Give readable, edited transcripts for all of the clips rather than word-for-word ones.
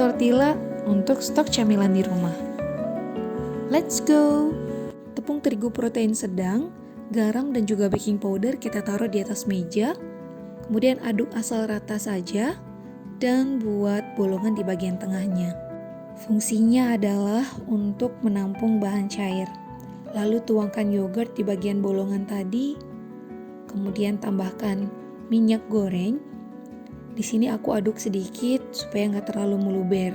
tortilla untuk stok camilan di rumah. Let's go! Tepung terigu protein sedang, garam dan juga baking powder kita taruh di atas meja. Kemudian aduk asal rata saja dan buat bolongan di bagian tengahnya. Fungsinya adalah untuk menampung bahan cair. Lalu tuangkan yogurt di bagian bolongan tadi. Kemudian tambahkan minyak goreng. Di sini aku aduk sedikit supaya nggak terlalu meluber.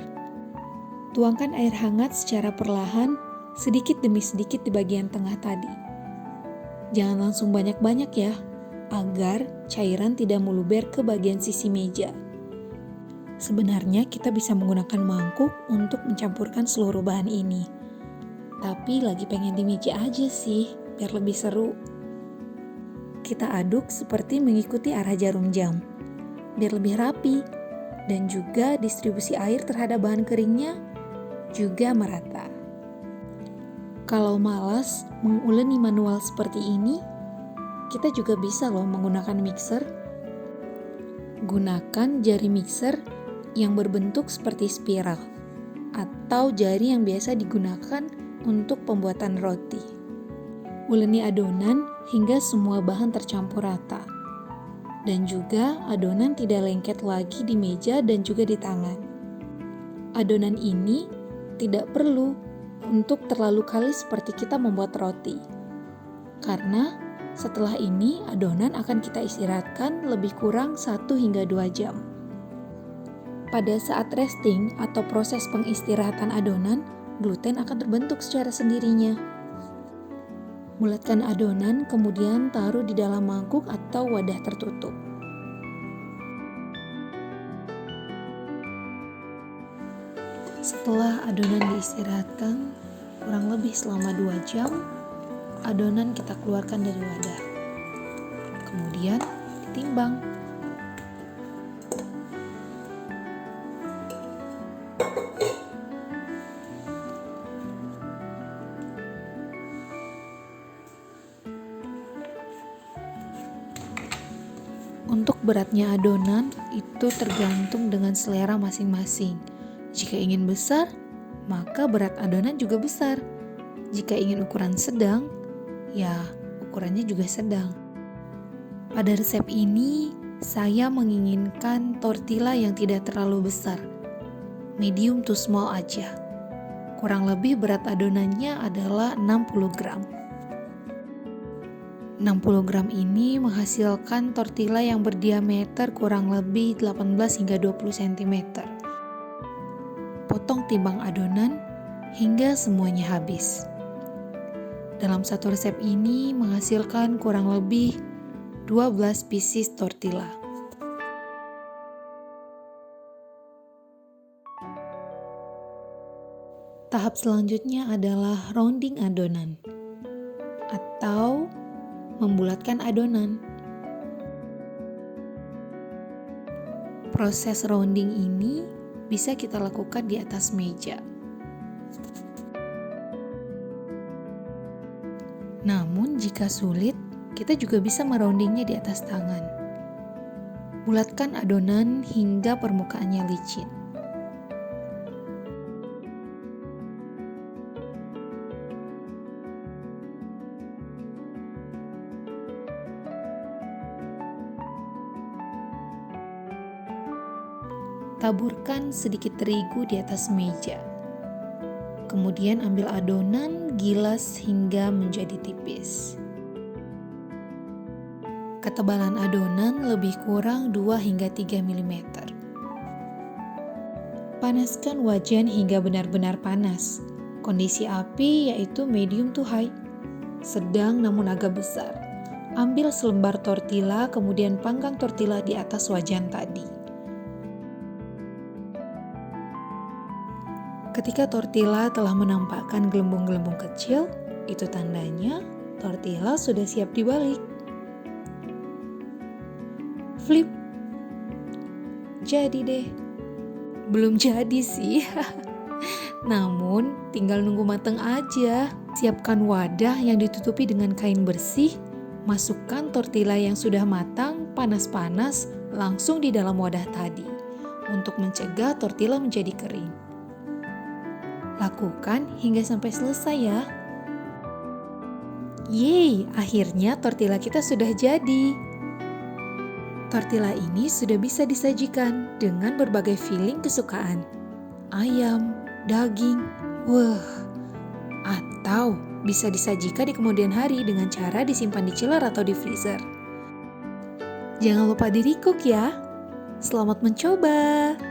Tuangkan air hangat secara perlahan, sedikit demi sedikit di bagian tengah tadi. Jangan langsung banyak-banyak ya, agar cairan tidak meluber ke bagian sisi meja. Sebenarnya kita bisa menggunakan mangkuk untuk mencampurkan seluruh bahan ini. Tapi lagi pengen di meja aja sih, biar lebih seru. Kita aduk seperti mengikuti arah jarum jam, biar lebih rapi, dan juga distribusi air terhadap bahan keringnya juga merata. Kalau malas menguleni manual seperti ini, kita juga bisa loh menggunakan mixer. Gunakan jari mixer yang berbentuk seperti spiral, atau jari yang biasa digunakan untuk pembuatan roti. Uleni adonan hingga semua bahan tercampur rata. Dan juga adonan tidak lengket lagi di meja dan juga di tangan. Adonan ini tidak perlu untuk terlalu kalis seperti kita membuat roti. Karena setelah ini adonan akan kita istirahatkan lebih kurang 1 hingga 2 jam. Pada saat resting atau proses pengistirahatan adonan, gluten akan terbentuk secara sendirinya. Bulatkan adonan, kemudian taruh di dalam mangkuk atau wadah tertutup. Setelah adonan diistirahatkan, kurang lebih selama 2 jam, adonan kita keluarkan dari wadah. Kemudian ditimbang. Untuk beratnya adonan itu tergantung dengan selera masing-masing. Jika ingin besar, maka berat adonan juga besar. Jika ingin ukuran sedang, ya ukurannya juga sedang. Pada resep ini, saya menginginkan tortilla yang tidak terlalu besar. Medium to small aja. Kurang lebih berat adonannya adalah 60 gram. 60 gram ini menghasilkan tortilla yang berdiameter kurang lebih 18 hingga 20 cm. Potong timbang adonan hingga semuanya habis. Dalam satu resep ini menghasilkan kurang lebih 12 pieces tortilla. Tahap selanjutnya adalah rounding adonan atau membulatkan adonan. Proses rounding ini bisa kita lakukan di atas meja. Namun jika sulit, kita juga bisa meroundingnya di atas tangan. Bulatkan adonan hingga permukaannya licin. Taburkan sedikit terigu di atas meja. Kemudian ambil adonan, gilas hingga menjadi tipis. Ketebalan adonan lebih kurang 2 hingga 3 mm. Panaskan wajan hingga benar-benar panas. Kondisi api yaitu medium to high, sedang namun agak besar. Ambil selembar tortilla, kemudian panggang tortilla di atas wajan tadi. Ketika tortilla telah menampakkan gelembung-gelembung kecil, itu tandanya tortilla sudah siap dibalik. Flip. Jadi deh. Belum jadi sih. Namun, tinggal nunggu matang aja. Siapkan wadah yang ditutupi dengan kain bersih. Masukkan tortilla yang sudah matang, panas-panas, langsung di dalam wadah tadi. untuk mencegah tortilla menjadi kering. Lakukan hingga sampai selesai ya. Yeay, akhirnya tortilla kita sudah jadi. Tortilla ini sudah bisa disajikan dengan berbagai filling kesukaan. Ayam, daging, atau bisa disajikan di kemudian hari dengan cara disimpan di chiller atau di freezer. Jangan lupa di-recook ya. Selamat mencoba!